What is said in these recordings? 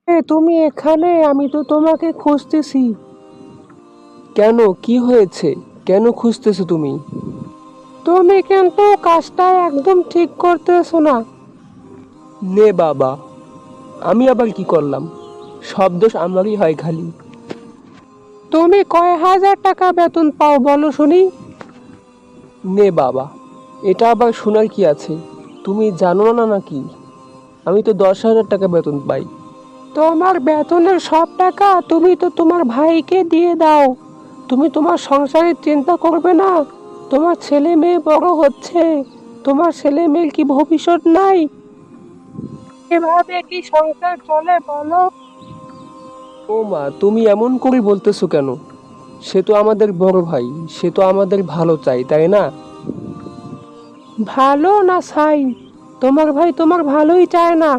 তুমি এখানে? আমি তো তোমাকে খুঁজতেছি। কেন, কি হয়েছে? কেন খুঁজতেছো তুমি? তুমি কিন্তু কাজটা একদম ঠিক করতেছো না। নে বাবা, আমি আবার কি করলাম? সব দোষ আমারই হয় খালি। তুমি কয় হাজার টাকা বেতন পাও বলো শুনি? নে বাবা, এটা আবার শোনার কি আছে? তুমি জানো না নাকি? আমি তো 10,000 টাকা বেতন পাই। তোমার বেতনের সব টাকা তুমি তো তোমার ভাইকে দিয়ে দাও। তুমি তোমার সংসারের চিন্তা করবে না? তোমার ছেলে মেয়ে বড় হচ্ছে, তোমার ছেলে মেয়ের কি ভবিষ্যৎ নাই? এভাবে কি সংসার চলে বলো? ও মা, তুমি এমন করে বলতেছো কেন? সে তো আমাদের বড় ভাই, সে তো আমাদের ভালো চাই, তাই না? ভালো না ছাই? তোমার ভাই তোমার ভালোই চায় না।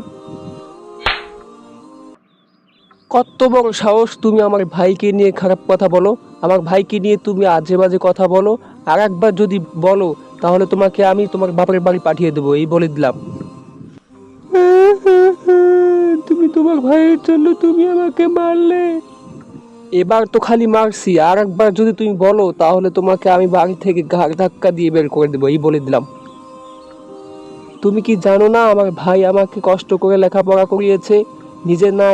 কত বড় সাহস তুমি আমার ভাইকে নিয়ে খারাপ কথা বলো! আমার ভাইকে নিয়ে তুমি আজে বাজে কথা বলো। আর একবার যদি বলো, তাহলে তোমাকে আমি তোমার বাপের বাড়ি পাঠিয়ে দেবো, এই বলে দিলাম। তুমি তোমার ভাইয়ের জন্য তুমি আমাকে মারলে। এবার তো খালি মারছি, আর একবার যদি তুমি বলো তাহলে তোমাকে আমি বাড়ি থেকে ঘাড় ধাক্কা দিয়ে বের করে দেবো, এই বলে দিলাম। তুমি কি জানো না আমার ভাই আমাকে কষ্ট করে লেখাপড়া করিয়েছে? নিজে না